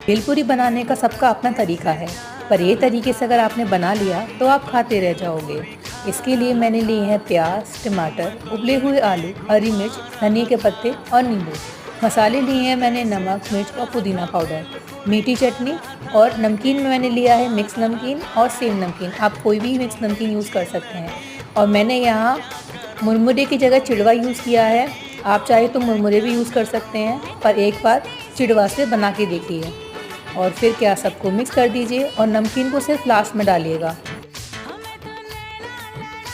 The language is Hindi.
भेलपूरी बनाने का सबका अपना तरीका है, पर ये तरीके से अगर आपने बना लिया तो आप खाते रह जाओगे। इसके लिए मैंने लिए हैं प्याज, टमाटर, उबले हुए आलू, हरी मिर्च, धनिया के पत्ते और नींबू। मसाले लिए हैं मैंने नमक, मिर्च और पुदीना पाउडर, मीठी चटनी और नमकीन में मैंने लिया है मिक्स नमकीन और सेव नमकीन। आप कोई भी मिक्स नमकीन यूज़ कर सकते हैं। और मैंने यहाँ मुरमुरे की जगह चिड़वा यूज़ किया है। आप चाहे तो मुरमुरे भी यूज़ कर सकते हैं, पर एक बार चिड़वा से बना के देखिए। और फिर क्या सबको मिक्स कर दीजिए और नमकीन को सिर्फ लास्ट में डालिएगा।